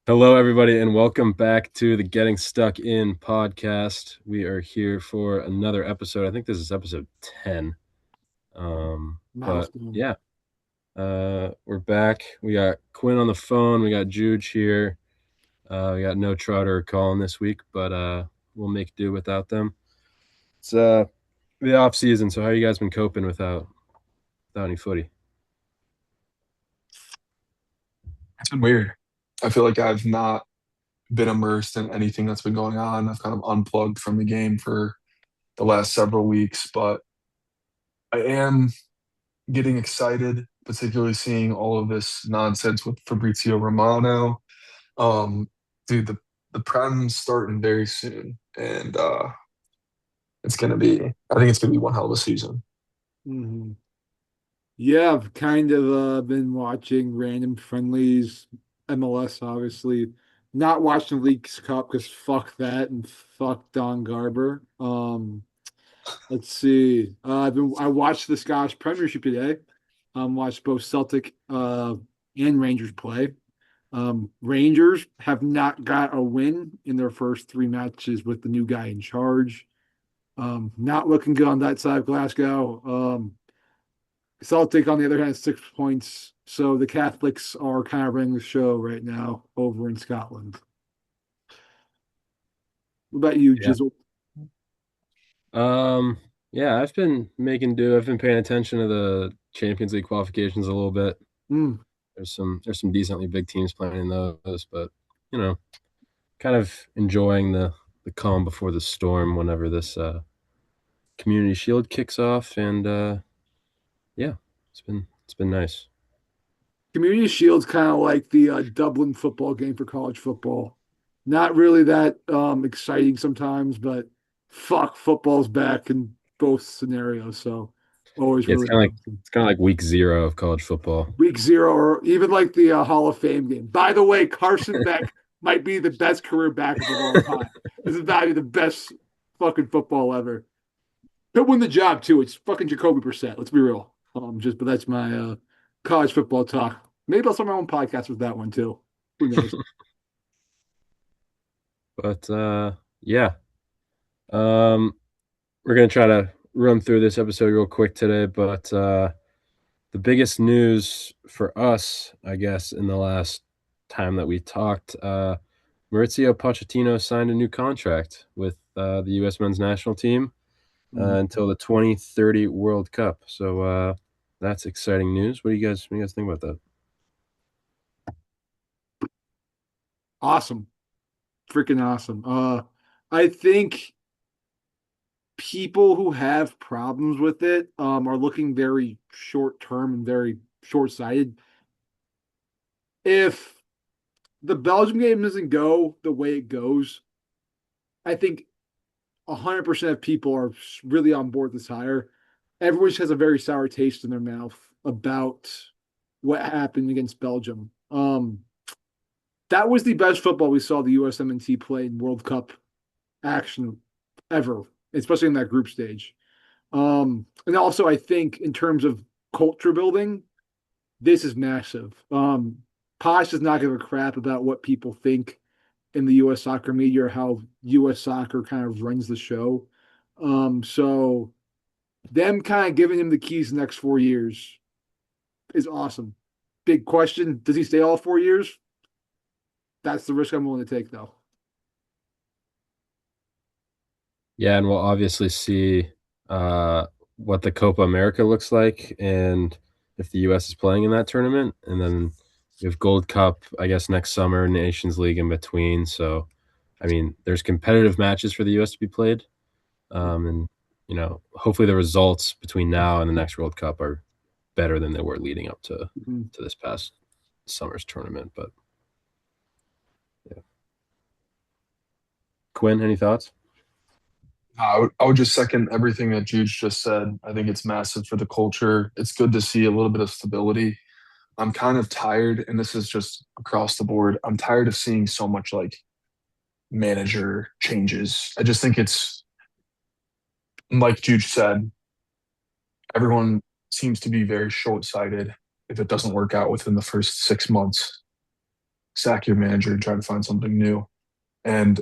Hello, everybody, and welcome back to the Getting Stuck In podcast. We are here for another episode. I think this is episode 10. But Milestone. yeah, we're back. We got Quinn on the phone. We got Juge here. We got no Trotter or Colin this week, but we'll make do without them. It's the off season, so how you guys been coping without any footy? It's been weird. I feel like I've not been immersed in anything that's been going on. I've kind of unplugged from the game for the last several weeks, but I am getting excited, particularly seeing all of this nonsense with Fabrizio Romano. Um, dude, the Prem's starting very soon, and I think it's gonna be one hell of a season. hmm Yeah, I've kind of been watching random friendlies, MLS, obviously. Not watching the Leagues Cup because fuck that and fuck Don Garber. Let's see. I watched the Scottish Premiership today. Watched both Celtic and Rangers play. Rangers have not got a win in their first three matches with the new guy in charge. Not looking good on that side of Glasgow. Celtic, on the other hand, 6 points. So the Catholics are kind of running the show right now over in Scotland. What about you, Yeah. Jizzle? Um, yeah, I've been making do. I've been paying attention to the Champions League qualifications a little bit. Mm. There's some decently big teams playing in those, but you know, kind of enjoying the calm before the storm whenever this Community Shield kicks off, and yeah, it's been nice. Community Shield's kind of like the Dublin football game for college football. Not really that exciting sometimes, but fuck, football's back in both scenarios. So always Yeah, it's really kind of like awesome. it's kind of like week zero of college football. Week zero, or even like the Hall of Fame game. By the way, Carson Beck might be the best career backup of all time. This is probably the best fucking football ever. He'll win the job too. It's fucking Jacoby Brissett. Let's be real. But that's my college football talk. Maybe I'll start my own podcast with that one too. Who knows? But yeah, um, we're gonna try to run through this episode real quick today, but the biggest news for us, I guess, in the last time that we talked, Maurizio Pochettino signed a new contract with the U.S. men's national team until the 2030 World Cup. So that's exciting news. What do you guys think about that? Awesome, freaking awesome. I think people who have problems with it are looking very short term and very short sighted. If the Belgium game doesn't go the way it goes, I think 100% of people are really on board this hire. Everyone just has a very sour taste in their mouth about what happened against Belgium. That was the best football we saw the USMNT play in World Cup action ever, especially in that group stage. And also, I think in terms of culture building, this is massive. Posh does not give a crap about what people think in the U.S. soccer media or how U.S. soccer kind of runs the show. So them kind of giving him the keys the next 4 years is awesome. Big question: does he stay all 4 years? That's the risk I'm willing to take, though. Yeah, and we'll obviously see uh, what the Copa America looks like, and if the U.S. is playing in that tournament, and then we have Gold Cup, I guess, next summer, Nations League in between. So, I mean, there's competitive matches for the U.S. to be played, and hopefully the results between now and the next World Cup are better than they were leading up Mhm. to this past summer's tournament. But yeah, Quinn, any thoughts? I would just second everything that Juge just said. I think it's massive for the culture. It's good to see a little bit of stability. I'm kind of tired, and this is just across the board. I'm tired of seeing so much like manager changes. I just think it's like Juge said, everyone seems to be very short sighted if it doesn't work out within the first 6 months. sack your manager and try to find something new. And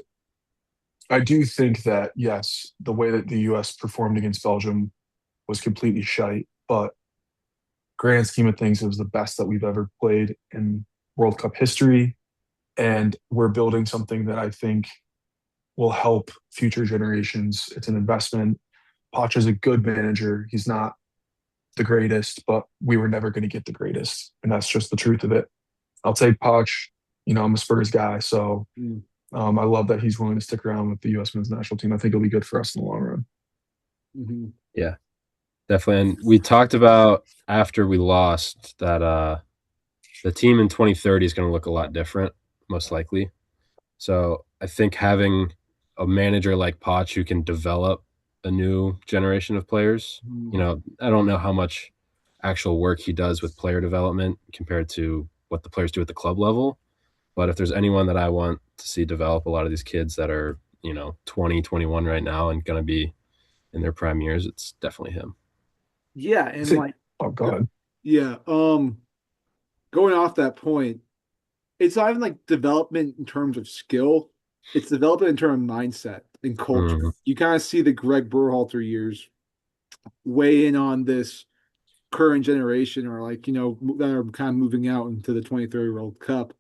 I do think that, yes, the way that the US performed against Belgium was completely shite, but grand scheme of things, it was the best that we've ever played in World Cup history. And we're building something that I think will help future generations. It's an investment. Poch is a good manager. He's not the greatest, but we were never going to get the greatest. And that's just the truth of it. I'll take Poch. I'm a Spurs guy, so Mm. I love that he's willing to stick around with the U.S. men's national team. I think it'll be good for us in the long run. Mhm. Yeah, definitely. And we talked about after we lost that the team in 2030 is going to look a lot different, most likely. So I think having a manager like Poch who can develop a new generation of players, Mhm. I don't know how much actual work he does with player development compared to what the players do at the club level. But if there's anyone that I want to see develop a lot of these kids that are, 20, 21 right now and going to be in their prime years, it's definitely him. Yeah, I and think, like, oh God, yeah, going off that point, it's not even like development in terms of skill, it's development in terms of mindset and culture. Mhm. You kind of see the Greg Berhalter years weigh in on this current generation, or like, that are kind of moving out into the 2030 World Cup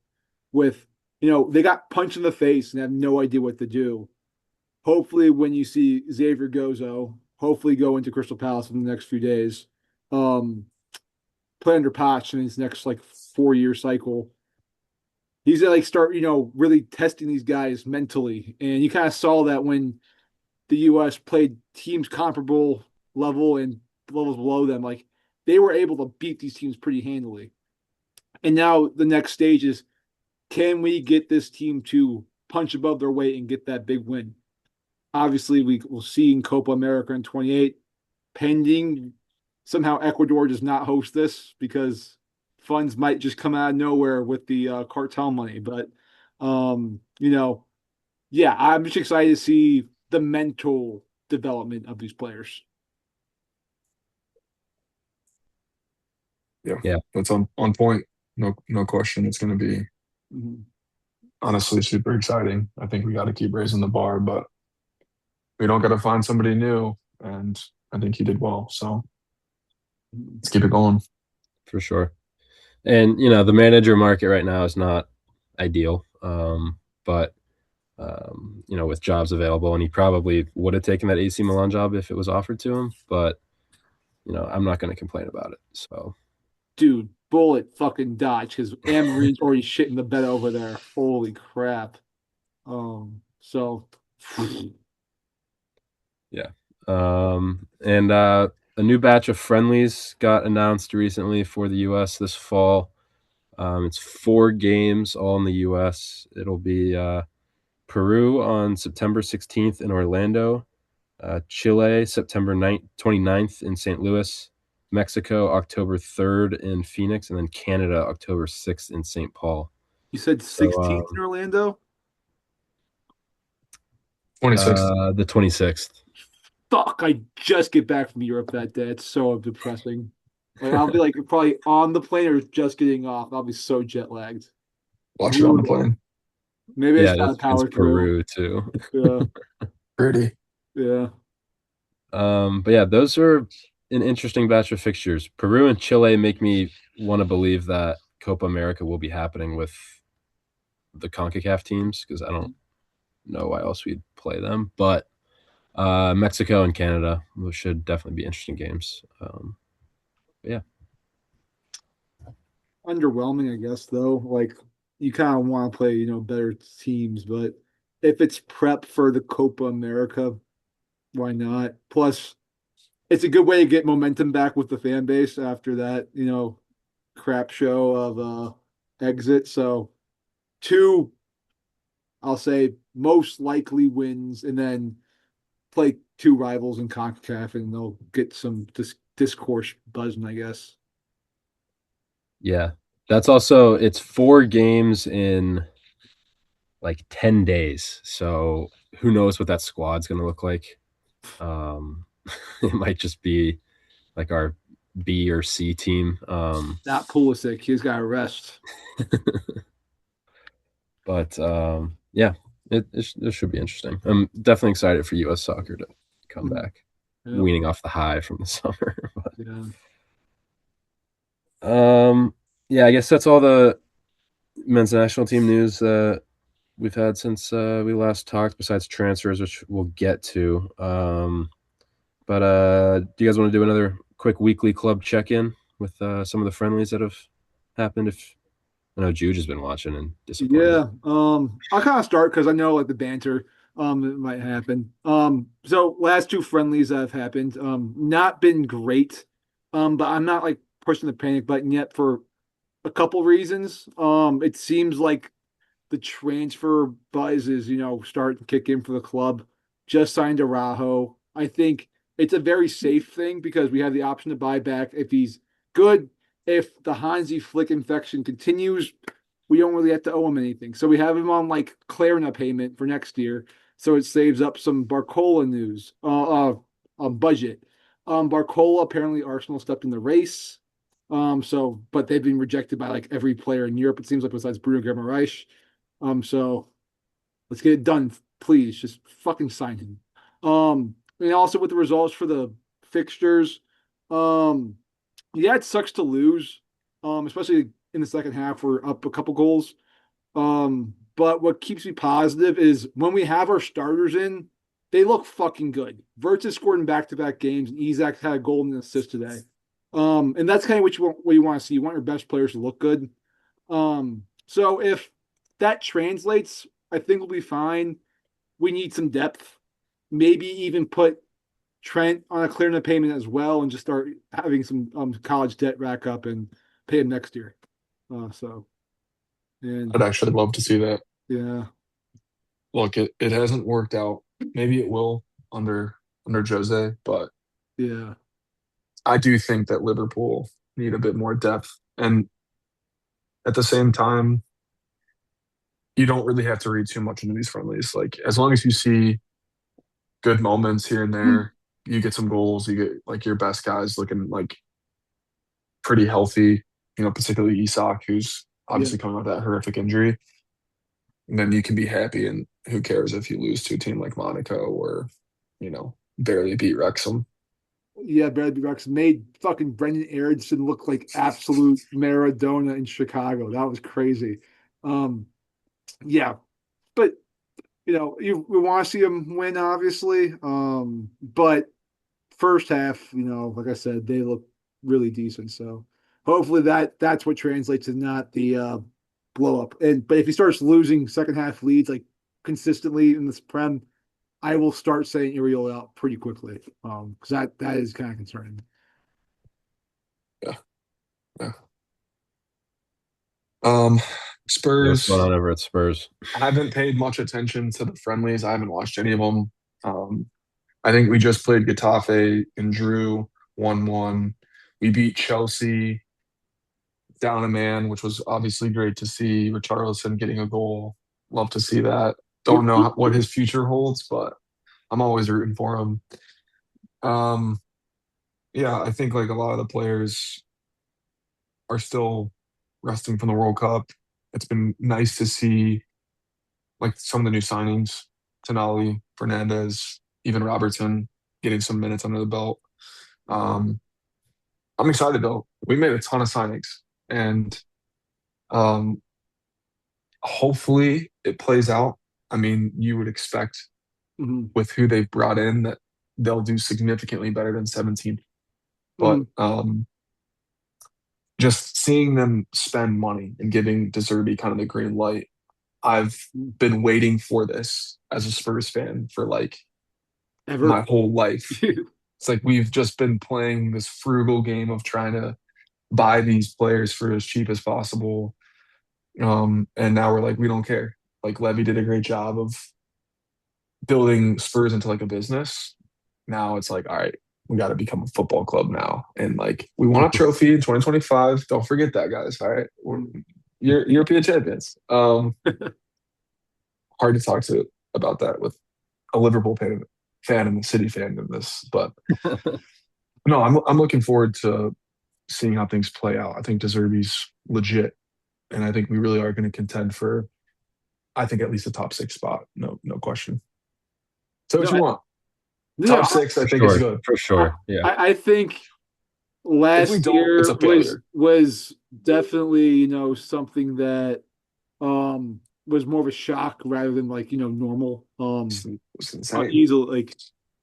with, they got punched in the face and have no idea what to do. Hopefully, when you see Xavier Gozo, hopefully go into Crystal Palace in the next few days, play under Poch in his next like 4 year cycle. He's gonna like start, really testing these guys mentally, and you kind of saw that when the U.S. played teams comparable level and levels below them, like they were able to beat these teams pretty handily. And now the next stage is, can we get this team to punch above their weight and get that big win? Obviously, we will see in Copa America in 28, pending somehow Ecuador does not host this because funds might just come out of nowhere with the cartel money. But, yeah, I'm just excited to see the mental development of these players. yeah, Yeah, that's on point. No question. It's going to be Mm-hmm. honestly super exciting. I think we got to keep raising the bar, but we don't got to find somebody new. And I think he did well. So let's keep it going. for sure. And the manager market right now is not ideal, but with jobs available, and he probably would have taken that AC Milan job if it was offered to him. But I'm not going to complain about it. So Dude, bullet fucking dodge because Amarine's already shitting the bed over there. Holy crap. So yeah, and a new batch of friendlies got announced recently for the U.S. this fall. It's 4 games all in the U.S. It'll be Peru on September 16th in Orlando, Chile September 29th in St. Louis, Mexico October 3rd in Phoenix, and then Canada October 6th in St. Paul. you said So 16th in Orlando? 26th. the 26th. Fuck, I just get back from Europe that day. It's so depressing. Like I'll be like probably on the plane or just getting off. I'll be so jet lagged. Watch it on the Brutal. plane. Maybe I Yeah, just gotta that's against power through. Peru too. Yeah, Pretty. yeah. But yeah, those are an interesting batch of fixtures. Peru and Chile make me want to believe that Copa America will be happening with the CONCACAF teams because I don't know why else we'd play them. But Mexico and Canada should definitely be interesting games. Yeah, Underwhelming, I guess, though. Like you kind of want to play, better teams, but if it's prep for the Copa America, why not? Plus, it's a good way to get momentum back with the fan base after that, crap show of exit. So two, I'll say most likely wins, and then play two rivals in CONCACAF, and they'll get some discourse buzzing, I guess. yeah. That's also it's 4 games in like 10 days. So who knows what that squad's going to look like? Um, it might just be like our B or C team. Not Pulisic, he's got to rest. But yeah, it should be interesting. I'm definitely excited for U.S. soccer to come Mhm. back, Yeah, weaning off the high from the summer. yeah, Yeah, I guess that's all the men's national team news that we've had since we last talked, besides transfers, which we'll get to. But do you guys want to do another quick weekly club check in with some of the friendlies that have happened? If I know Juge has been watching and disappointed. yeah. I'll kind of start because I know like the banter it might happen. So last two friendlies that have happened, not been great. But I'm not like pushing the panic button yet for a couple reasons. It seems like the transfer buzz is, starting to kick in for the club. Just signed Araujo. I think it's a very safe thing because we have the option to buy back if he's good. If the Hansi Flick infection continues, we don't really have to owe him anything. So we have him on like Klarna payment for next year. So it saves up some Barcola news, budget. Barcola, apparently Arsenal stepped in the race. But they've been rejected by like every player in Europe, it seems like, besides Bruno Guimaraes. So let's get it done, please. Just fucking sign him. And also with the results for the fixtures, um, yeah, it sucks to lose, especially in the second half. We're up a couple goals. But what keeps me positive is when we have our starters in, they look fucking good. Verts has scored in back-to-back games, and Isak had a goal and an assist today. And that's kind of what you want to see. You want your best players to look good. So if that translates, I think we'll be fine. We need some depth. Maybe even put Trent on a clear the payment as well, and just start having some college debt rack up and pay him next year. So I'd and actually love to see that. yeah, Look, it hasn't worked out. Maybe it will under Jose, but yeah, I do think that Liverpool need a bit more depth. And at the same time, you don't really have to read too much into these friendlies. Like as long as you see good moments here and there, you get some goals, you get like your best guys looking like pretty healthy, particularly Isak, who's yeah, obviously coming off that horrific injury. And then you can be happy, and who cares if you lose to a team like Monaco or, barely beat Wrexham. yeah. Bradley Bucks made fucking Brendan Aronson look like absolute Maradona in Chicago. That was crazy. Um, yeah, but we want to see him win, obviously. But first half, like I said, they look really decent. So hopefully that's what translates to not the blow up. But if he starts losing second half leads like consistently in this prem, I will start saying Uriel out pretty quickly. Because that is kind of concerning. Yeah, yeah. Um, Yeah, what's going Spurs. on over at Spurs? I haven't paid much attention to the friendlies. I haven't watched any of them. Um, I think we just played Getafe and drew 1-1. We beat Chelsea down a man, which was obviously great to see. Richarlison getting a goal. Love to see that. Don't know what his future holds, but I'm always rooting for him. Um, yeah, I think like a lot of the players are still resting from the World Cup. It's been nice to see like some of the new signings, Tonali, Fernandez, even Robertson getting some minutes under the belt. Um, I'm excited though. We made a ton of signings, and um, hopefully it plays out. I mean, you would expect Mm-hmm. with who they've brought in that they'll do significantly better than 17th. But Mm-hmm. just seeing them spend money and giving De Zerbi kind of the green light, I've been waiting for this as a Spurs fan for like Ever. my whole life. It's like we've just been playing this frugal game of trying to buy these players for as cheap as possible. And now we're like, we don't care. Like Levy did a great job of building Spurs into like a business. Now it's like, all right, we got to become a football club now. And like, we want a trophy in 2025. Don't forget that, guys. All right. You're European champions. Hard to talk to about that with a Liverpool fan and the City fan in this. But no, I'm looking forward to seeing how things play out. I think De Zerbi's legit. And I think we really are going to contend for I think at least a top six spot. No question. So what No, you want? no, Top six, I For think is sure, good. for I, sure. Yeah. I think If we last don't, it's year a was failure. was definitely, something that was more of a shock rather than like, normal. It's insane. Easily like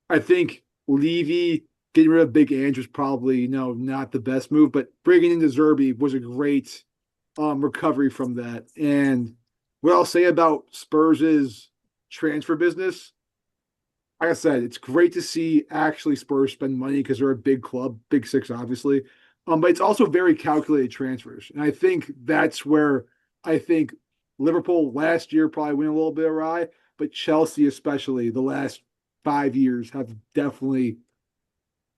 I think Levy getting rid of Big Ange was probably, not the best move, but bringing in Zerby was a great recovery from that. And what I'll say about Spurs' transfer business, like I said, it's great to see actually Spurs spend money because they're a big club, Big Six, obviously. But it's also very calculated transfers, and I think that's where I think Liverpool last year probably went a little bit awry, but Chelsea, especially the last 5 years, have definitely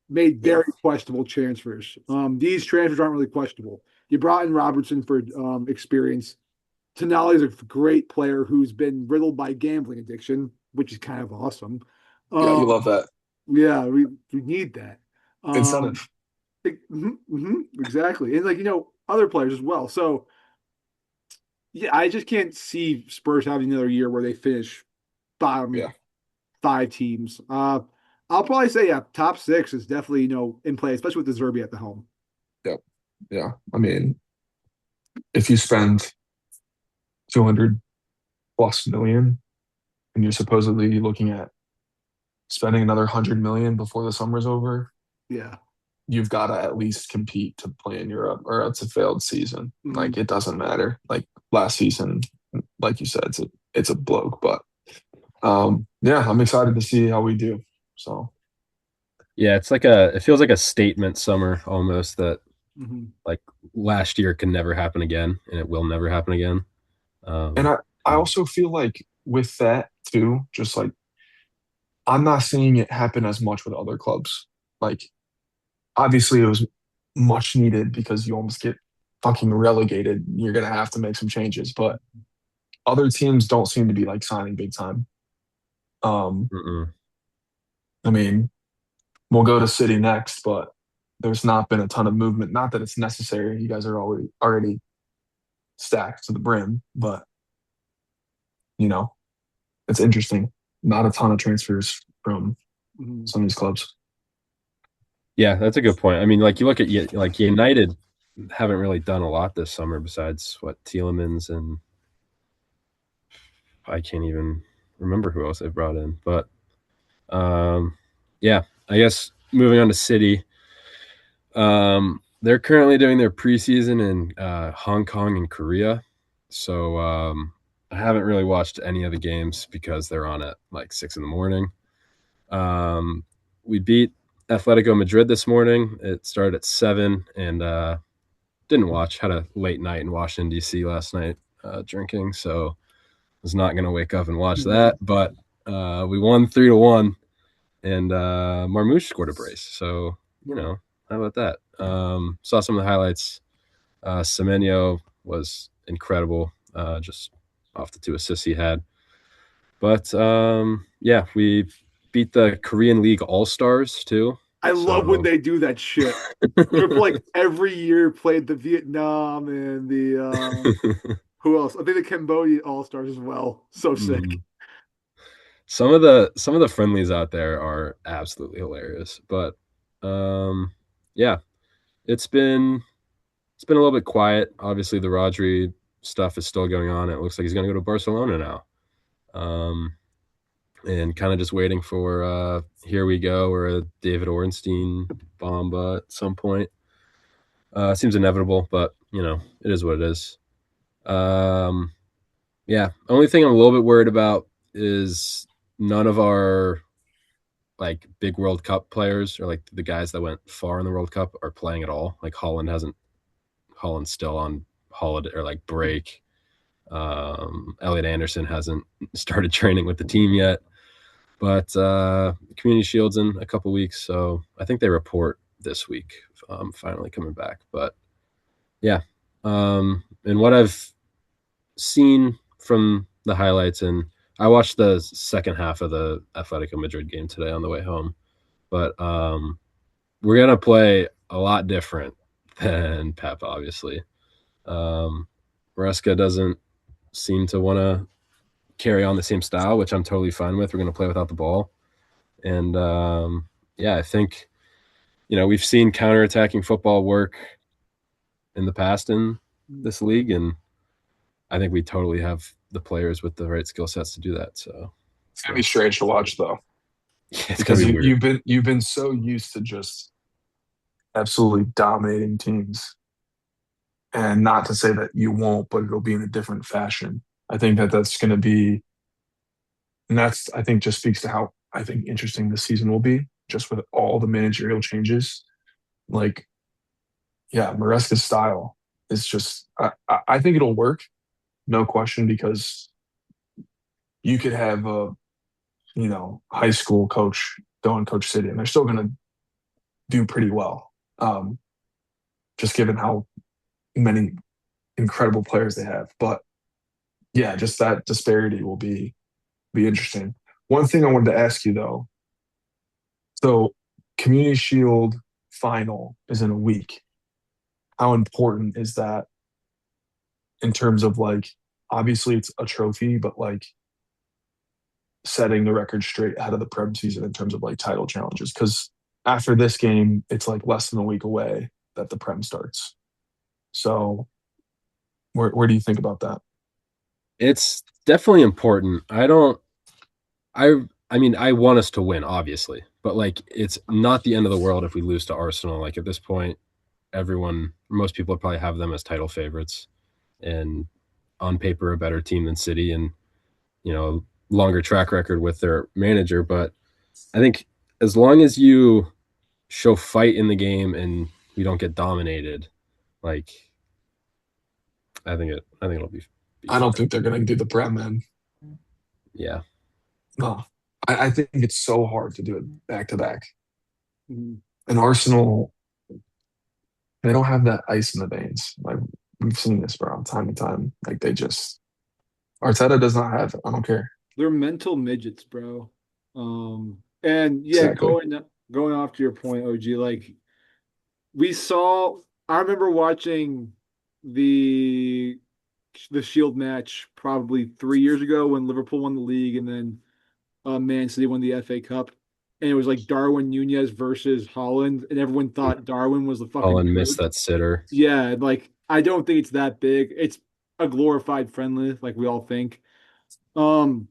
made Yeah. very questionable transfers. These transfers aren't really questionable. You brought in Robertson for experience. Tonali is a great player who's been riddled by gambling addiction, which is kind of awesome. Yeah, you Um, love that. yeah, we need that. Um, Incentive. exactly, and like other players as well. So yeah, I just can't see Spurs having another year where they finish bottom Yeah. five teams. I'll probably say yeah, top six is definitely in play, especially with the Zerbi at the helm. Yeah. Yeah. I mean, if you spend 200 plus million and you're supposedly looking at spending another 100 million before the summer's over, Yeah. you've got to at least compete to play in Europe or it's a failed season. Mhm. Like it doesn't matter. Like last season, like you said, it's a bloke. But yeah, I'm excited to see how we do. So Yeah, it feels like a statement summer almost that Mhm. like last year can never happen again and it will never happen again. and Um, I also feel like with that too, just like I'm not seeing it happen as much with other clubs. Like obviously it was much needed because you almost get fucking relegated. You're gonna have to make some changes, but other teams don't seem to be like signing big time. Um, mm-mm. I mean, we'll go to City next, but there's not been a ton of movement. Not that it's necessary. You guys are already stacked to the brim, but you know, it's interesting. Not a ton of transfers from Mhm. some of these clubs. Yeah, that's a good point. I mean, like you look at like United haven't really done a lot this summer besides what Tielemans and I can't even remember who else they've brought in. But yeah, I guess moving on to City. They're currently doing their preseason in Hong Kong and Korea. So I haven't really watched any of the games because they're on at like 6 in the morning. We beat Atletico Madrid this morning. It started at 7 and didn't watch. Had a late night in Washington, D.C. last night drinking. So was not going to wake up and watch that. But we won 3-1 and Marmoush scored a brace. So, how about that? Saw some of the highlights. Semenyo was incredible, just off the two assists he had. But yeah, we beat the Korean League All Stars too. I love when So they do that shit. Liverpool like every year played the Vietnam and the who else? I think the Cambodia All Stars as well. So sick. Mhm. Some of the friendlies out there are absolutely hilarious. But um, yeah, it's been it's been a little bit quiet. Obviously, the Rodri stuff is still going on. It looks like he's going to go to Barcelona now. Um, and kind of just waiting for Here We Go or a David Ornstein bomba at some point. Seems inevitable, but it is what it is. Um, yeah, only thing I'm a little bit worried about is none of our like big World Cup players or like the guys that went far in the World Cup are playing at all. Like Holland's still on holiday or like break. Elliot Anderson hasn't started training with the team yet, but Community Shield's in a couple weeks, so I think they report this week. Finally coming back, but yeah. And what I've seen from the highlights, and I watched the second half of the Atletico Madrid game today on the way home, but we're gonna play a lot different than Pep, obviously. Um, Maresca doesn't seem to want to carry on the same style, which I'm totally fine with. We're going to play without the ball. And yeah, I think, we've seen counterattacking football work in the past in this league. And I think we totally have the players with the right skill sets to do that. So It's gonna be strange to watch though, it's going because to be weird. you've been so used to just absolutely dominating teams, and not to say that you won't, but it'll be in a different fashion. I think that that's going to be, and that's I think just speaks to how I think interesting this season will be, just with all the managerial changes. Like, yeah, Maresca's style is just I think it'll work, no question, because you could have a high school coach go and coach City, and they're still going to do pretty well. Just given how many incredible players they have. But yeah, just that disparity will be interesting. One thing I wanted to ask you though, so Community Shield final is in a week. How important is that in terms of like obviously it's a trophy, but like setting the record straight ahead of the Prem season in terms of like title challenges? Because after this game, it's like less than a week away that the Prem starts. So where do you think about that? It's definitely important. I mean, I want us to win, obviously, but like it's not the end of the world if we lose to Arsenal. Like at this point, most people would probably have them as title favorites, and on paper a better team than City, and longer track record with their manager. But I think as long as you show fight in the game and you don't get dominated, like I think it'll be I don't fine. think they're going to do the Prem, man. Yeah. No, I think it's so hard to do it back to back. Mhm. And Arsenal, they don't have that ice in the veins. Like we've seen this, bro, time and time. Like they just Arteta does not have it. I don't care. They're mental midgets, bro. And yeah, Exactly. going off to your point, OG, like we saw. I remember watching the the Shield match probably 3 years ago when Liverpool won the league, and then Man City won the FA Cup, and it was like Darwin Nunez versus Holland, and everyone thought Darwin was the fucking Holland missed goat. that sitter. Yeah, like I don't think it's that big. It's a glorified friendly, like we all think. Um,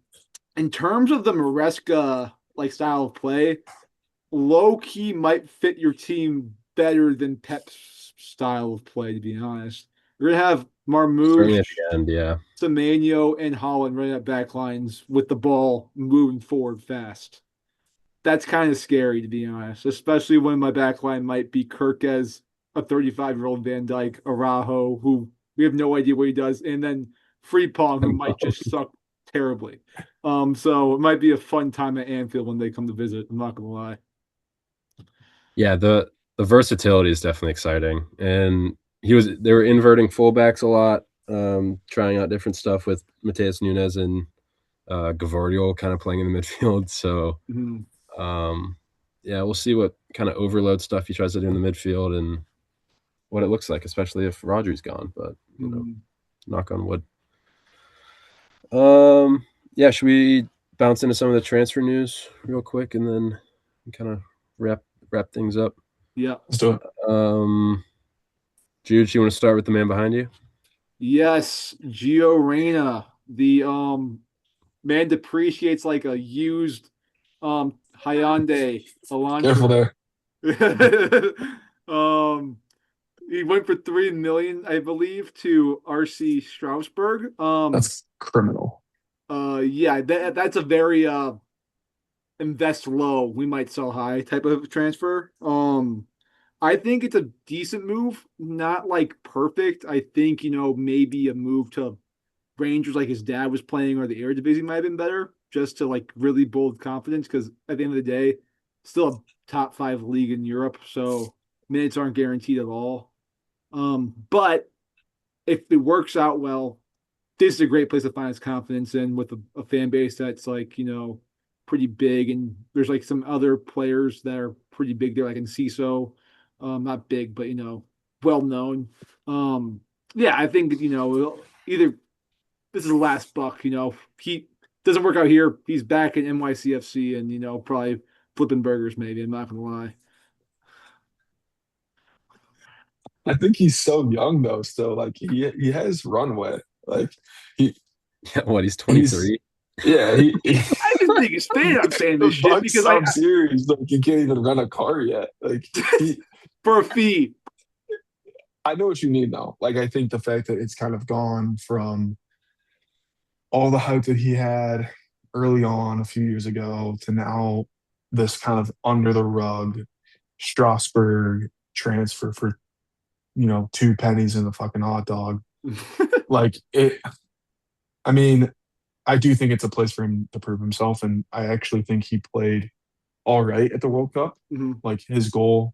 in terms of the Maresca like style of play, low key might fit your team better than Pep's style of play, to be honest. You're gonna have Certainly Marmoush, at the end, yeah. Semenyo, and Holland running up back lines with the ball moving forward fast. That's kind of scary, to be honest, especially when my back line might be Kirk as a 35-year-old Van Dyke, Araujo, who we have no idea what he does, and then Freepong, who might just suck terribly. So it might be a fun time at Anfield when they come to visit. I'm not gonna lie. Yeah, the versatility is definitely exciting. And they were inverting fullbacks a lot, trying out different stuff with Mateus Nunes and Gavardiol kind of playing in the midfield. So Mhm. um, yeah, we'll see what kind of overload stuff he tries to do in the midfield and what it looks like, especially if Rodri's gone. But Mhm. knock on wood. Um, yeah, should we bounce into some of the transfer news real quick and then kind of wrap things up? Yeah. Let's do it. Um, Jude, you want to start with the man behind you? Yes, Gio Reyna, the man depreciates like a used Hyundai Careful Elantra. there. um he went for 3 million, I believe, to RC Strasbourg. That's criminal. Yeah, that's a very invest low, we might sell high type of transfer. I think it's a decent move, not like perfect. I think, maybe a move to Rangers like his dad was playing or the Eredivisie might have been better just to like really build confidence because at the end of the day, still a top five league in Europe, so minutes aren't guaranteed at all. But if it works out well, this is a great place to find his confidence in with a fan base that's like, pretty big. And there's like some other players that are pretty big there, like in CISO. Not big, but, well known. Yeah, I think, either this is the last buck, he doesn't work out here, he's back in NYCFC and probably flipping burgers. Maybe I'm not gonna lie. I think he's so young though. Still, like he has runway. Like he Yeah, what, he's he's 23? yeah he I just think it's fair. I'm saying the this shit Bucks because sub series like he can't even run a car yet. Like he for a fee. I know what you mean though. Like I think the fact that it's kind of gone from all the hype that he had early on a few years ago to now this kind of under the rug Strasburg transfer for 2 pennies in the fucking hot dog. Like it I mean, I do think it's a place for him to prove himself, and I actually think he played all right at the World Cup. Mhm. Like his goal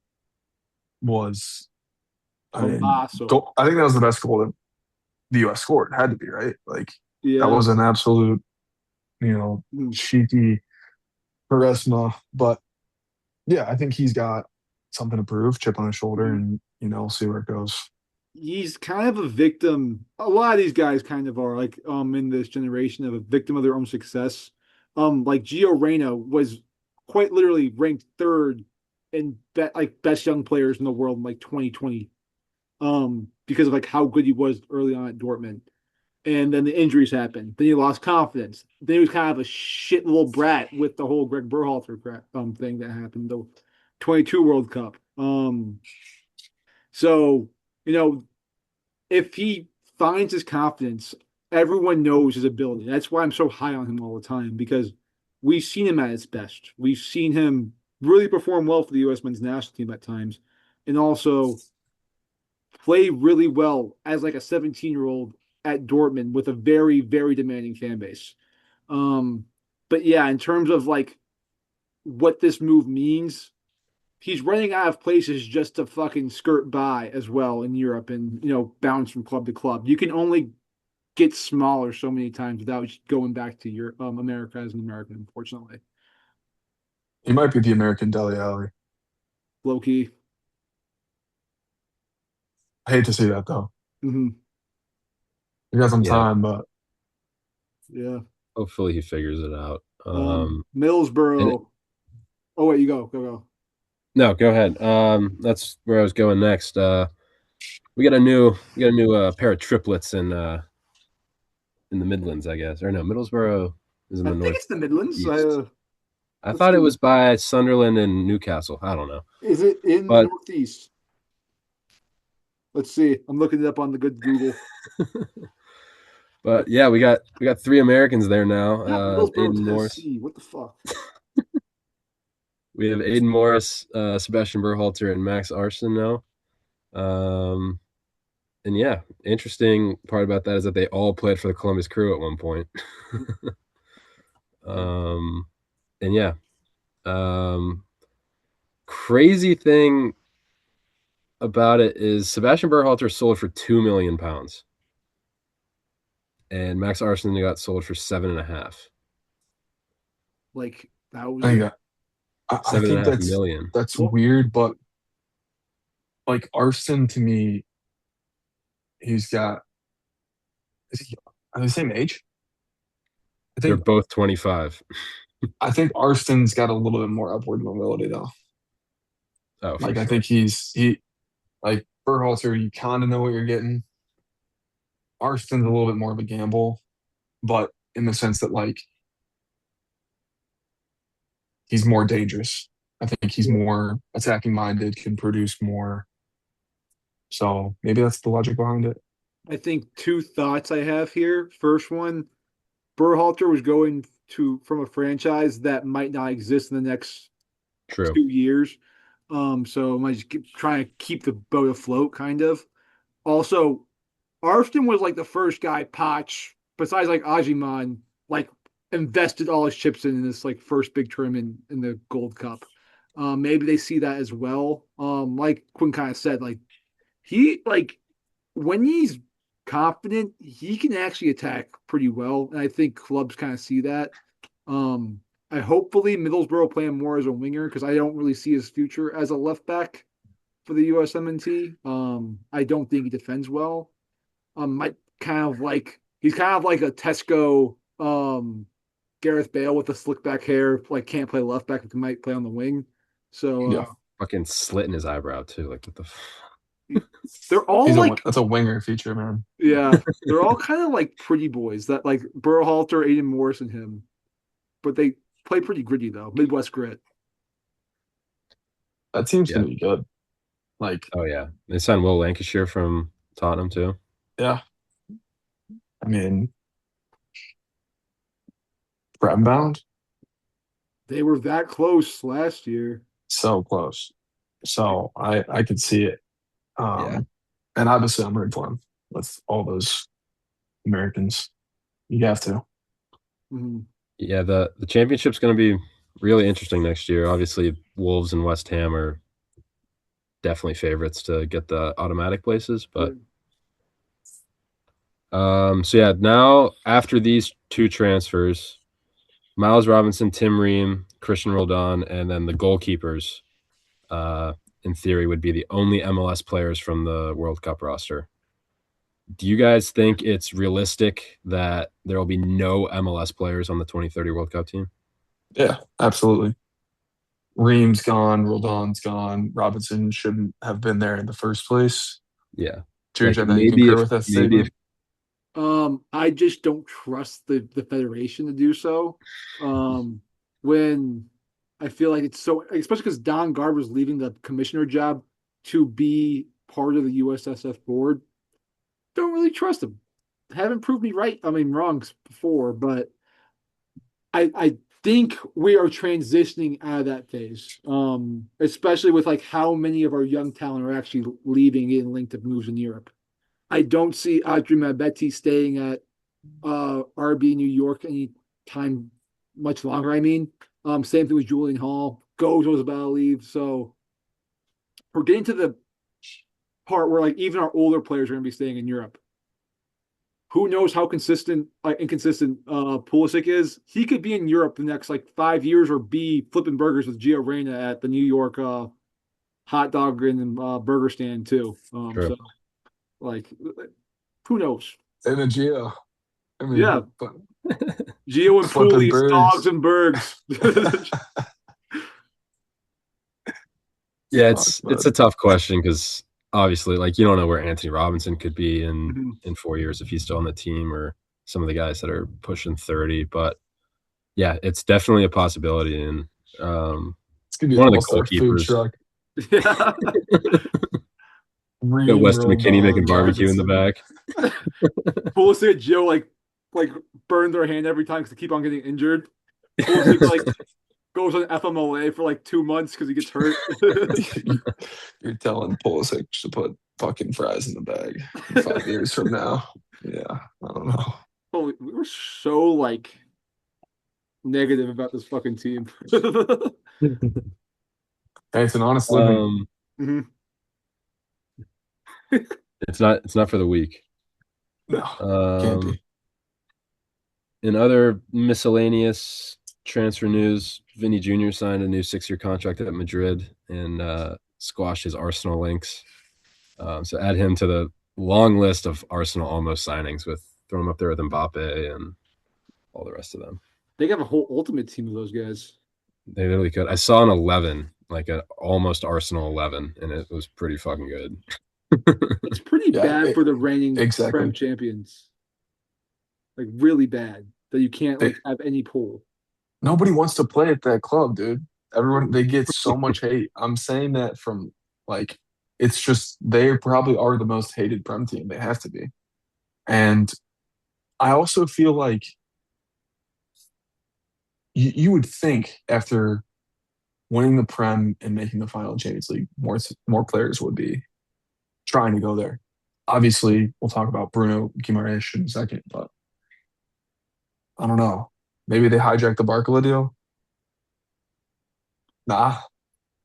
was, I mean, Golazo. I think that was the best goal that the U.S. scored. It had to be right. Like that Yeah. was an absolute, Mhm. cheeky charisma. But yeah, I think he's got something to prove, chip on his shoulder, Mhm. and see where it goes. He's kind of a victim. A lot of these guys kind of are like in this generation of a victim of their own success. Like Gio Reyna was quite literally ranked third in best young players in the world in like 2020. Because of like how good he was early on at Dortmund. And then the injuries happened. Then he lost confidence. Then he was kind of a shit little brat with the whole Greg Berhalter thing that happened, the 22 World Cup. So, you know, if he finds his confidence, everyone knows his ability. That's why I'm so high on him all the time because we've seen him at his best. We've seen him really perform well for the U.S. men's national team at times, and also play really well as like a 17-year-old at Dortmund with a very, very demanding fan base. Um, but yeah, in terms of like what this move means, he's running out of places just to fucking skirt by as well in Europe and bounce from club to club. You can only get smaller so many times without going back to your America as an American, unfortunately. He might be the American Deli Alley. Low key. I hate to see that though. Mm-hmm. He got some Yeah, time, but Yeah. hopefully he figures it out. And Middlesbrough. Oh wait, you go. no, go ahead. That's where I was going next. We got a new pair of triplets in the Midlands, I guess. Or no, Middlesbrough is in I the think it's the Midlands. northeast. I Let's thought it see. was by Sunderland and Newcastle. I don't know. Is it in the But Northeast? Let's see. I'm looking it up on the good Google. but yeah, we got three Americans there now. Not Middlesbrough, Aiden Morris. Tennessee. What the fuck? We have Aiden Morris, Sebastian Berhalter, and Max Arson now. Um, and yeah, interesting part about that is that they all played for the Columbus Crew at one point. um, and yeah, um, crazy thing about it is Sebastian Berhalter sold for £2 million, and Max Arson got sold for 7.5. Like I think thousand. I Seven and think a half that's million. that's Well, weird, but like Arson to me, he's got is he are they the same age? I They're think both 25. I think Arson's got a little bit more upward mobility though. Oh, for Like I think sure. he like Berhalter, you kind of know what you're getting. Arson's a little bit more of a gamble, but in the sense that like he's more dangerous. I think he's more attacking minded, can produce more. So maybe that's the logic behind it. I think two thoughts I have here. First one, Berhalter was going to from a franchise that might not exist in the next True. 2 years. So I might just trying to keep the boat afloat, kind of. Also, Arston was like the first guy Poch, besides like Ajiman, like invested all his chips in this like first big tournament in the Gold Cup. Maybe they see that as well. Like Quinn kind of said, like he like when he's confident, he can actually attack pretty well, and I think clubs kind of see that. Um, I hopefully Middlesbrough play him more as a winger because I don't really see his future as a left back for the USMNT. I don't think he defends well. Might kind of like he's kind of like a Tesco Gareth Bale with the slick back hair, like can't play left back, but might play on the wing. So Yeah, Fucking slit in his eyebrow too. Like what the they're all like, that's a winger feature, man. yeah, they're all kind of like pretty boys that like Burhalter, Aiden Morris, and him, but they play pretty gritty though, Midwest grit. That team's Yeah. gonna be good. Like, Oh yeah. They signed Will Lancashire from Tottenham too. yeah, I mean, Prem bound, They were that close last year. so close. So I could see it. Yeah. And obviously I'm rooting for him with all those Americans. You have to. Mhm. Yeah, the championship's gonna be really interesting next year. Obviously, Wolves and West Ham are definitely favorites to get the automatic places, Yeah. but so yeah, now after these two transfers, Miles Robinson, Tim Ream, Christian Roldan, and then the goalkeepers, uh, in theory, would be the only MLS players from the World Cup roster. Do you guys think it's realistic that there will be no MLS players on the 2030 World Cup team? Yeah, absolutely. Ream's gone, Roldan's gone. Robinson shouldn't have been there in the first place. Yeah. Juge, Like I know you concur with that maybe if statement. I just don't trust the federation to do so. When I feel like it's so, especially because Don Garber's leaving the commissioner job to be part of the USSF board. Don't really trust him. Haven't proved me right. I mean, wrong before, but I think we are transitioning out of that phase. Especially with like how many of our young talent are actually leaving and linked to moves in Europe. I don't see Audrey Mabetti staying at RB New York any time much longer. I mean, same thing with Julian Hall. Gojo's about to leave, so we're getting to the part where like even our older players are going to be staying in Europe. Who knows how inconsistent Pulisic is? He could be in Europe the next like 5 years or be flipping burgers with Gio Reyna at the New York hot dog and burger stand too. true. So like, who knows? And a Gio. I Yeah, mean, but Gio and flipping Pooley's dogs birds. and bergs. Yeah, Fuck, it's a bud. tough question because obviously, like you don't know where Anthony Robinson could be Mhm. in 4 years if he's still on the team, or some of the guys that are pushing 30. But yeah, it's definitely a possibility. And It's gonna be an one of the all-star food goalkeepers, truck. Yeah. got Ream, Weston McKinney making Roldan, barbecue in the Robinson. back. Pulisic, Gio like burn their hand every time because they keep on getting injured. Pulisic like goes on FMLA for like 2 months because he gets hurt. You're telling Pulisic to put fucking fries in the bag 5 years from now. Yeah, I don't know. Oh, we were so like negative about this fucking team. Hey, it's an honest living. um, Mhm. it's not for the weak. No, can't Um, be. in other miscellaneous transfer news, Vinny Jr. signed a new 6-year contract at Madrid and squashed his Arsenal links. So add him to the long list of Arsenal almost signings with throw him up there with Mbappe and all the rest of them. They have a whole ultimate team of those guys. They really could. I saw an 11, like an almost Arsenal 11, and it was pretty fucking good. It's pretty Yeah, bad for the reigning Prem exactly. champions. Like really bad that you can't They, like have any pull. nobody wants to play at that club, dude. Everyone, they get so much hate. I'm saying that from like, it's just they probably are the most hated Prem team. They have to be. And I also feel like you would think after winning the Prem and making the final Champions League, more players would be trying to go there. Obviously, we'll talk about Bruno Guimaraes in a second, but I don't know. Maybe they hijacked the Barcola deal. Nah,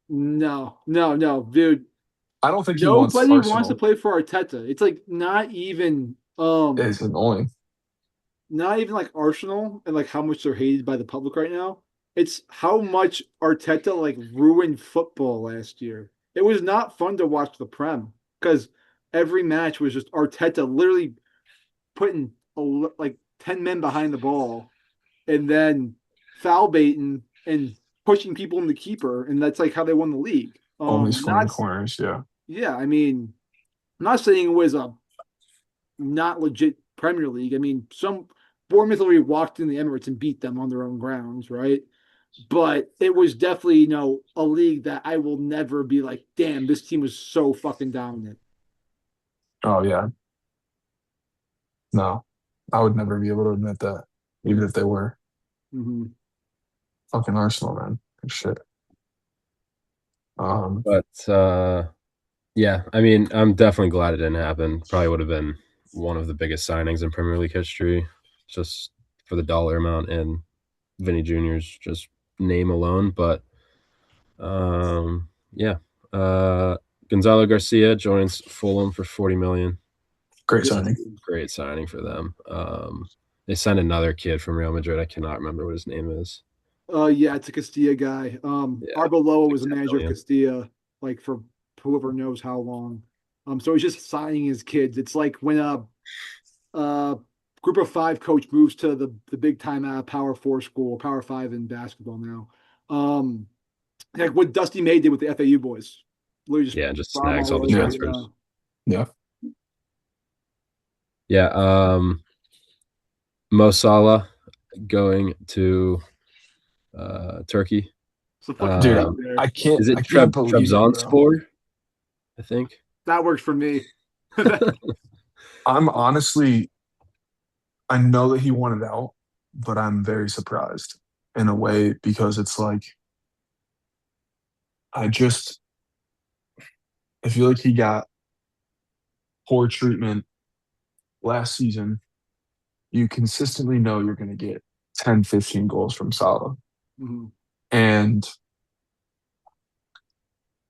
No, no, no, dude. I don't think he wants Nobody wants to Arsenal. play for Arteta. It's like It's annoying. not even like Arsenal and like how much they're hated by the public right now. It's how much Arteta like ruined football last year. It was not fun to watch the Prem because every match was just Arteta literally putting like 10 men behind the ball and then foul baiting and pushing people in the keeper, and that's like how they won the league. Only scoring Not corners. Yeah. yeah, I mean, I'm not saying it was a not legit Premier League. I mean, some Bournemouth already walked in the Emirates and beat them on their own grounds, right? But it was definitely, a league that I will never be like, damn, this team was so fucking dominant. Oh yeah. No, I would never be able to admit that, even Yeah. if they were. Mm-hmm. Fucking Arsenal, man. Good shit. Um, But yeah, I mean, I'm definitely glad it didn't happen. Probably would have been one of the biggest signings in Premier League history, just for the dollar amount and Vinny Jr.'s just name alone. But yeah, uh, Gonzalo Garcia joins Fulham for 40 million. Great Yeah. signing. Great signing for them. They signed another kid from Real Madrid. I cannot remember what his name is. Yeah, it's a Castilla guy. Yeah, Arbeloa like was a 10 manager of million. Castilla, like for whoever knows how long. So he's just signing his kids. It's like when a group of five coach moves to the big time Power Four school, Power Five in basketball now. Um, like what Dusty May did with the FAU boys. Literally just Yeah, just bomb snags all all the over. Yeah. Yeah. transfers. Yeah. Yeah, Mo Salah going to Turkey. So fucking Dude, team Um, there. is I it can't believe it, bro. Trabzonspor? I think. That works for me. I'm honestly, I know that he wanted out, but I'm very surprised in a way because it's like I just I feel like he got poor treatment last season. You consistently know you're going to get 10, 15 goals from Salah. Mhm. And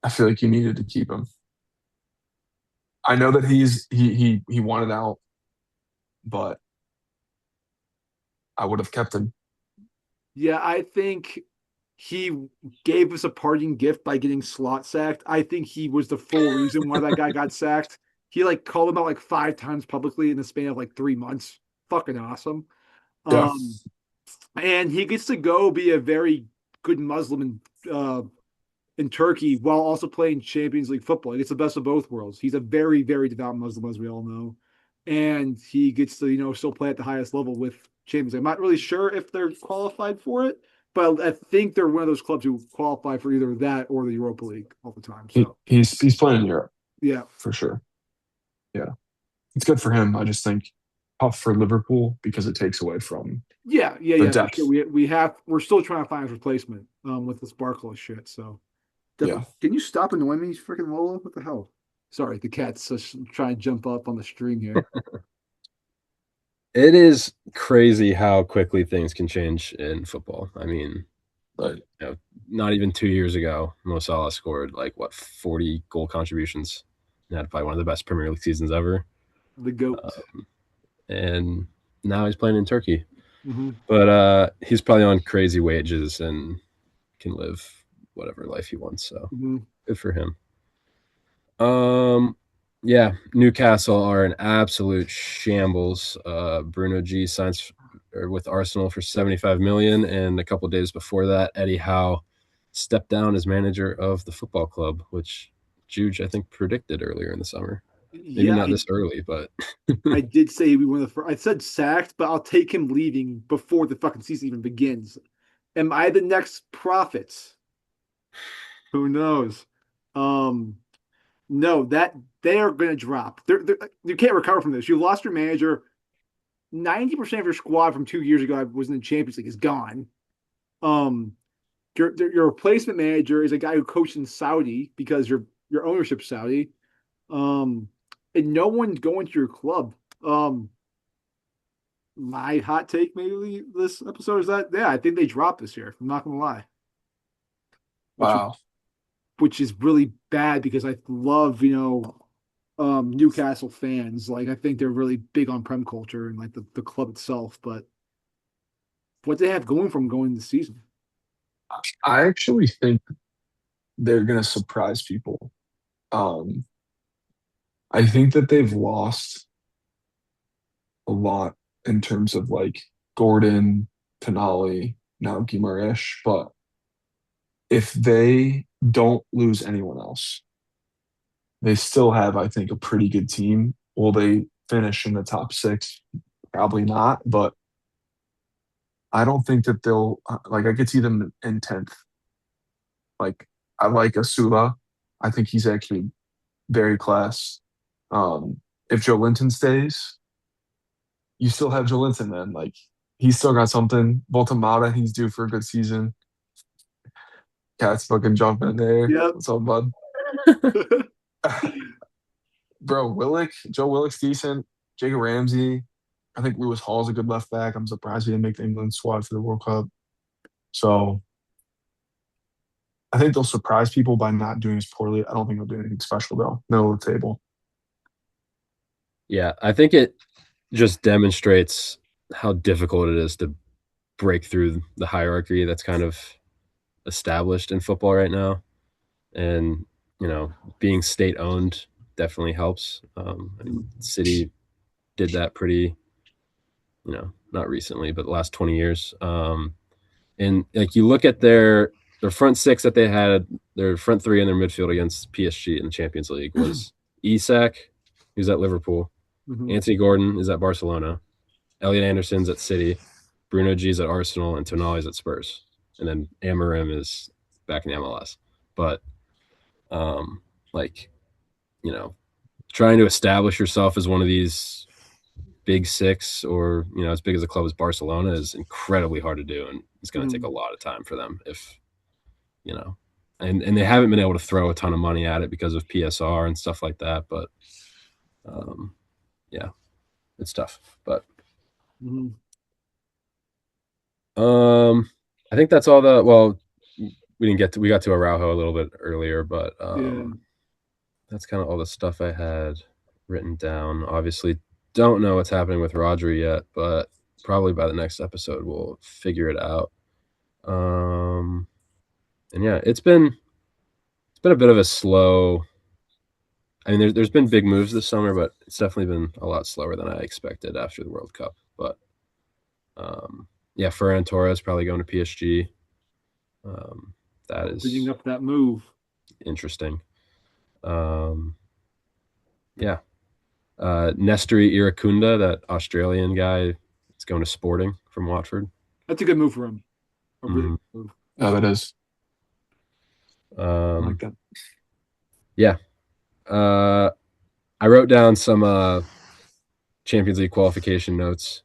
I feel like you needed to keep him. I know that he wanted out, but I would have kept him. Yeah, I think he gave us a parting gift by getting slot sacked. I think he was the full reason why that guy got sacked. He like called him out like five times publicly in the span of like 3 months. Fucking awesome. Yeah. Um, and he gets to go be a very good Muslim in Turkey while also playing Champions League football. He gets the best of both worlds. He's a very, very devout Muslim, as we all know. And he gets to, still play at the highest level with Champions League. I'm not really sure if they're qualified for it, but I think they're one of those clubs who qualify for either that or the Europa League all the time. So He's playing in Europe yeah. for sure. Yeah. It's good for him. I just think tough for Liverpool because it takes away from Yeah, yeah, the yeah, for sure. depth. We're still trying to find his replacement with this Barkley shit. So Yeah. definitely, can you stop annoying me, freaking Lola? What the hell? Sorry, the cat's just trying to jump up on the stream here. It is crazy how quickly things can change in football. I mean, But not even 2 years ago, Mo Salah scored like what 40 goal contributions and had probably one of the best Premier League seasons ever. The goat. And now he's playing in Turkey, Mm-hmm. but he's probably on crazy wages and can live whatever life he wants. So Mm-hmm. good for him. Yeah, Newcastle are an absolute shambles. Bruno G signs with Arsenal for 75 million, and a couple of days before that, Eddie Howe stepped down as manager of the football club, which Juge I think predicted earlier in the summer. Maybe Yeah, not I, this early, but I did say he'd be one of the first. I said sacked, but I'll take him leaving before the fucking season even begins. Am I the next prophets? Who knows? Um, no, that they are going to drop. You can't recover from this. You lost your manager. 90% of your squad from 2 years ago was in the Champions League is gone. Um, your replacement manager is a guy who coached in Saudi because your ownership's Saudi. Um, and no one's going to your club. My hot take maybe this episode is that I think they dropped this year. I'm not gonna lie, which wow. which is really bad because I love Newcastle fans. Like I think they're really big on Prem culture and like the club itself. But what they have going from going this season, I actually think they're going to surprise people. Um, I think that they've lost a lot in terms of like Gordon. Penali, now Guimaraes. But if they don't lose anyone else, they still have, I think, a pretty good team. Will they finish in the top six? Probably not, but I don't think that they'll like. I could see them in 10th. Like I like Asula. I think he's actually very class. If Joe Linton stays, you still have Joe Linton then. Like he's still got something. Voltamata, he's due for a good season. Cat's fucking jumping in there. Yep. What's up, bud? Bro, Joe Willock's decent. Jacob Ramsey. I think Lewis Hall's a good left back. I'm surprised he didn't make the England squad for the World Cup. So I think they'll surprise people by not doing as poorly. I don't think they'll do anything special though. Middle of the table. Yeah, I think it just demonstrates how difficult it is to break through the hierarchy that's kind of established in football right now. And, being state owned definitely helps. I mean, City did that pretty, not recently, but the last 20 years. And like you look at their front six that they had, their front three in their midfield against PSG in the Champions League was Isak, who's at Liverpool, Mhm. Anthony Gordon is at Barcelona, Elliot Anderson's at City, Bruno G's at Arsenal, and Tonali's at Spurs. And then Amarim is back in the MLS. But um, like, trying to establish yourself as one of these big six or, as big as a club as Barcelona is incredibly hard to do. And it's going to take a lot of time for them if, and they haven't been able to throw a ton of money at it because of PSR and stuff like that. But yeah, it's tough. But Mhm. I think that's all we got to Araujo a little bit earlier, but Yeah. that's kind of all the stuff I had written down. Obviously, don't know what's happening with Rodri yet, but probably by the next episode we'll figure it out. And yeah, it's been a bit of a slow. I mean, there's been big moves this summer, but it's definitely been a lot slower than I expected after the World Cup. But yeah, Ferran Torres probably going to PSG. That Bringing is up that move. interesting. Yeah, Nestori Iracunda, that Australian guy, is going to Sporting from Watford. That's a good move for him. A really Mm. good move. Yeah, that is. I like Um, that. yeah, I wrote down some Champions League qualification notes.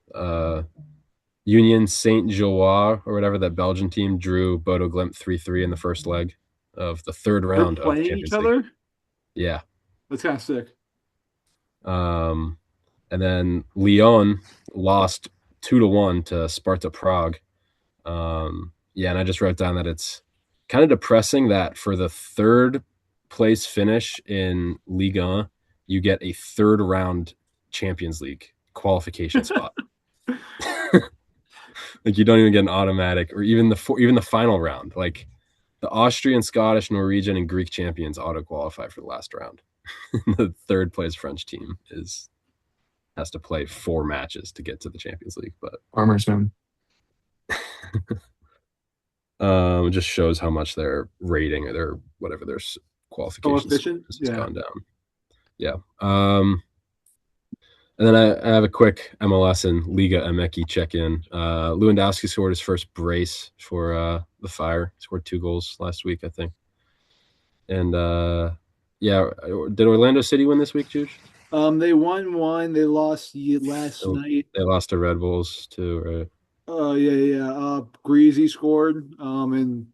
Union Saint Gilloise or whatever, that Belgian team drew Bodo Glimt 3-3 in the first leg of the third They're round of playing each Champions League. other? Yeah. That's kind of sick. And then Lyon lost 2-1 to Sparta Prague. Yeah, and I just wrote down that it's kind of depressing that for the third place finish in Ligue 1, you get a third round Champions League qualification spot. Like you don't even get an automatic, or even the final round. Like the Austrian, Scottish, Norwegian, and Greek champions auto qualify for the last round. The third place French team has to play 4 matches to get to the Champions League. But Farmers man. it just shows how much their rating or their whatever their qualifications Coefficient? has Yeah. gone down. Yeah. And then I have a quick MLS and Liga MX check-in. Lewandowski scored his first brace for the Fire. He scored 2 goals last week, I think. And yeah, did Orlando City win this week, Juge? They won one. They lost last night. They lost to Red Bulls too, right? Yeah. Greasy scored. And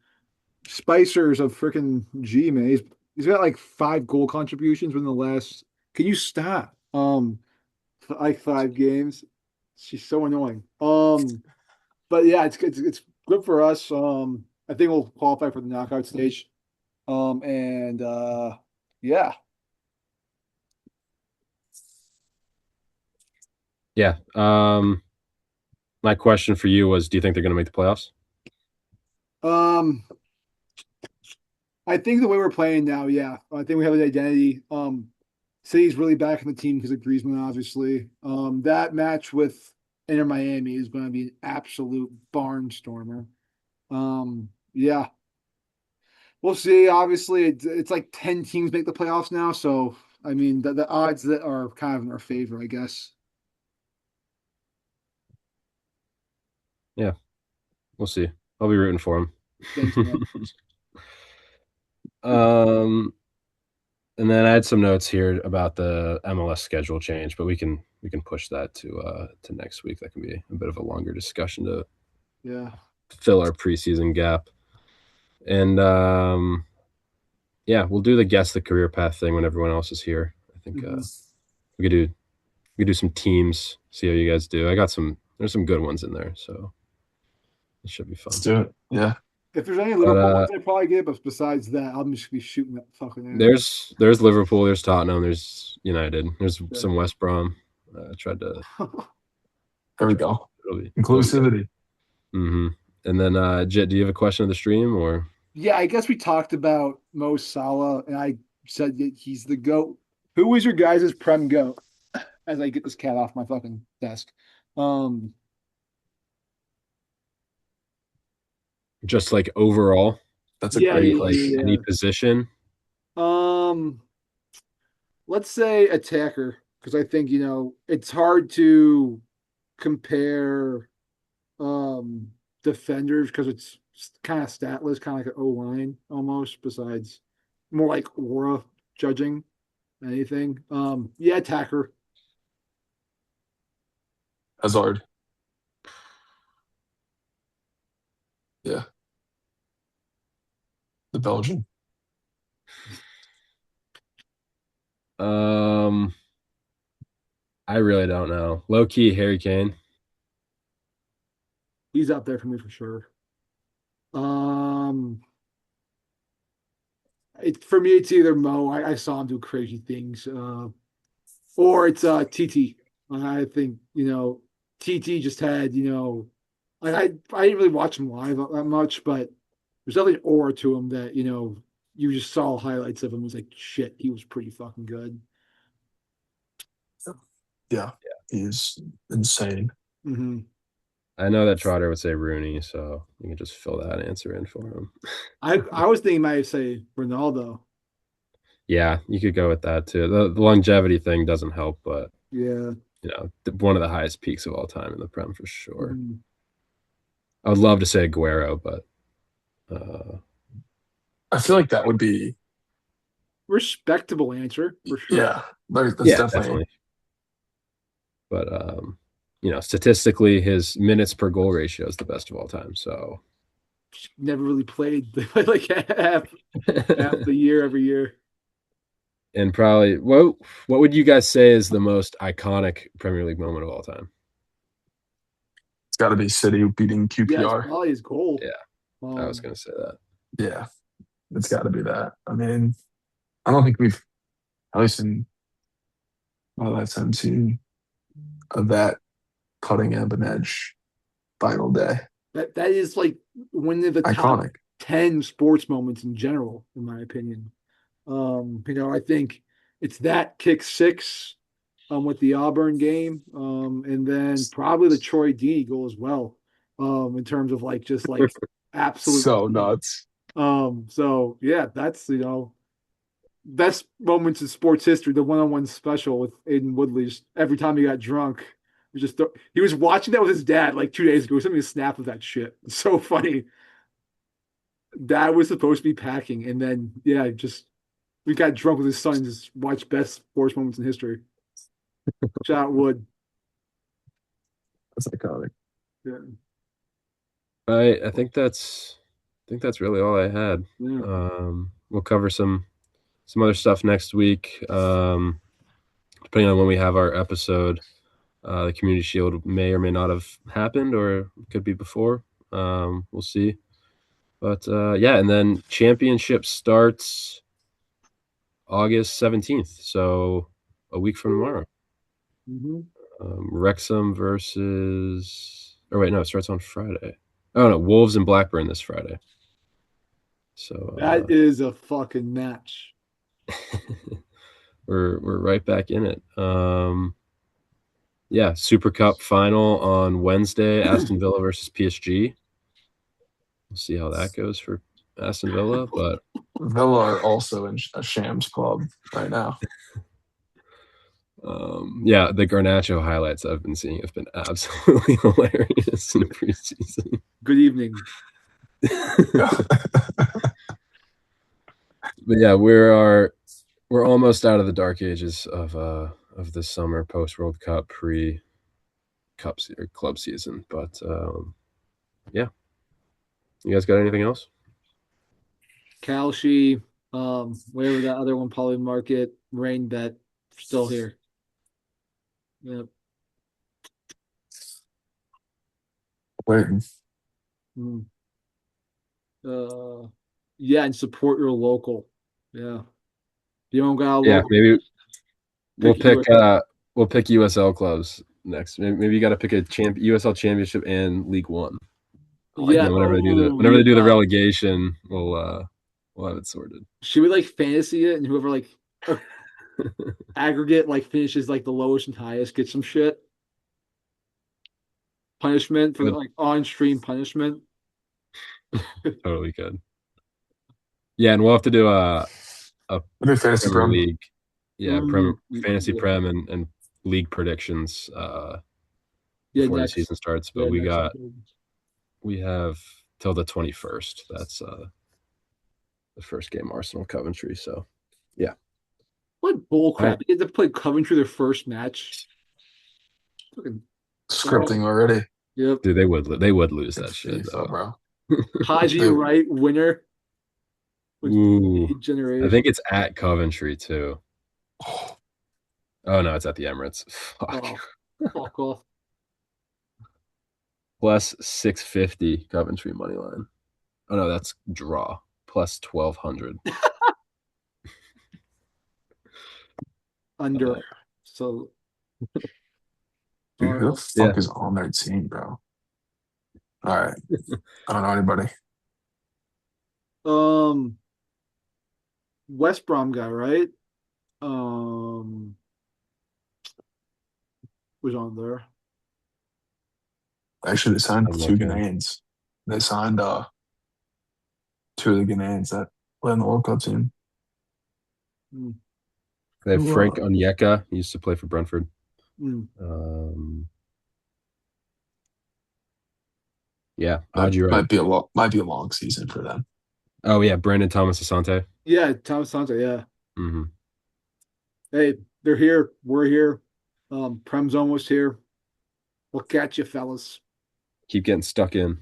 Spicer's a freaking G, man. He's got like 5 goal contributions within the last. Can you stop? Like 5 games. She's so annoying. But yeah, it's good for us. I think we'll qualify for the knockout stage. And yeah. Yeah. My question for you was, do you think they're going to make the playoffs? Um, I think the way we're playing now, yeah. I think we have an identity. City's really back in the team because of Griezmann, obviously. That match with Inter Miami is going to be an absolute barnstormer. Yeah, we'll see. Obviously, it's like 10 teams make the playoffs now, so I mean the odds that are kind of in our favor, I guess. Yeah, we'll see. I'll be rooting for Thanks, man. him. um, and then I had some notes here about the MLS schedule change, but we can push that to next week. That can be a bit of a longer discussion to Yeah. fill our preseason gap. And yeah, we'll do the guess the career path thing when everyone else is here. I think Hmm. we could do we could do some teams, see how you guys do. I got some there's some good ones in there, so it should be Let's fun. do it. Yeah. If there's any But Liverpool ones, I probably get. But besides that, I'm just gonna be shooting that fucking air. there's Liverpool, there's Tottenham, there's United, there's Yeah. some West Brom. I tried to There we try go. it'll be Inclusivity. mm-hmm. And then Jet, do you have a question of the stream or Yeah, I guess we talked about Mo Salah, and I said that he's the GOAT. Who was your guys' prem GOAT? As I get this cat off my fucking desk. Um, just like overall, That's a yeah, great yeah, like yeah, question. any position? yeah. Let's say attacker, because I think, it's hard to compare defenders because it's kind of statless, kind of like an O line almost, besides more like aura judging anything. Yeah, attacker. Hazard. Yeah. The Belgian. Um, I really don't know. Low key, Harry Kane. He's up there for me for sure. Um, for me, it's either Mo. I saw him do crazy things, or it's TT. I think TT just had I didn't really watch him live that much, but there's definitely an aura to him that you just saw highlights of him. It was like shit, he was pretty fucking good. Yeah. He's insane. Hmm. I know that Trotter would say Rooney, so you can just fill that answer in for him. I was thinking might say Ronaldo. Yeah, you could go with that too. The longevity thing doesn't help, but Yeah. one of the highest peaks of all time in the Prem for sure. Hmm. I would love to say Aguero, but uh, I feel like that would be, Respectable answer for sure. yeah, that's yeah, definitely definitely. But statistically, his minutes per goal ratio is the best of all time. So, Never really played. They played like half the year every year. and probably what would you guys say is the most iconic Premier League moment of all time? it's got to be City beating Yeah, it's QPR. probably his goal. Yeah, I was Um, gonna say that. Yeah, it's got to be that. I mean, I don't think we've, at least in my lifetime, seen that cutting edge final day. that is like one of the top Iconic. 10 sports moments in general, in my opinion. I think it's that kick six with the Auburn game, and then probably the Troy Deeney goal as well, in terms of like just like absolute So insane. nuts. So yeah, that's best moments in sports history. The one-on-one special with Aiden Woodley. Just every time he got drunk, he was watching that with his dad like 2 days ago. He sent me a snap of that shit. It's so funny. Dad was supposed to be packing, and then yeah, just we got drunk with his son and just watched best sports moments in history. Shout out Wood. That's iconic. Yeah, I think that's really all I had. yeah. We'll cover some other stuff next week. Depending on when we have our episode, the Community Shield may or may not have happened, or could be before. We'll see. But yeah, and then championship starts August 17th, so a week from tomorrow. Mm-hmm. Wrexham versus, or wait, no, it starts on Friday. Oh no, Wolves and Blackburn this Friday. So That is a fucking match. we're right back in it. Yeah, Super Cup final on Wednesday, Aston Villa versus PSG. We'll see how that goes for Aston Villa, but Villa are also in a shams club right now. yeah, the Garnacho highlights I've been seeing have been absolutely hilarious in the preseason. Good evening. But yeah, we're almost out of the dark ages of this summer, post World Cup, pre club season. But yeah, you guys got anything else? Kalshi, whatever that other one, Poly Market, Rain Bet, still here. Yep. Waiting. Mm. Yeah, and support your local. Yeah. If you don't got a Yeah, local, maybe we'll pick pick USL. we'll pick USL clubs next. Maybe you got to pick a USL Championship and League One. I like Yeah. And then Oh, whenever yeah. they do the relegation, we'll have it sorted. Should we like fantasy it and whoever like aggregate like finishes like the lowest and highest gets some shit punishment for the Good, like on stream punishment? totally good. Yeah, and we'll have to do a do fantasy Premier prem. League, yeah, fantasy Yeah. prem and league predictions Yeah, before the next. season starts. But Yeah, next episode. we have till the 21st. That's the first game, Arsenal Coventry. So yeah, What bull I, crap. You get to play Coventry their first match. Fucking Scripting already. yep. dude, they would lose that shit FIFA, though. bro. Haji They, Wright winner with Ooh, I generation. think it's at Coventry too. oh, Oh no, it's at the Emirates. Fuck. Oh, fuck off. Plus 650 Coventry money line. Oh no, that's draw. Plus 1200. Under. So dude, who the Yeah. fuck is on their team, bro? All right. I don't know anybody. um West Brom guy, right? Um was on there. Actually, they signed I'm two looking. Ghanaians. They signed two of the Ghanaians that play on the World Cup team. Mm, They have Who, Frank Onyeka. He used to play for Brentford. mm. Um, yeah, might Haji Wright. might be a long season for them. Oh yeah, Brandon Thomas Asante. Yeah, Thomas Santa, yeah. Mm-hmm. Hey, they're here. We're here. Prem's almost here. We'll catch you, fellas. Keep getting stuck in.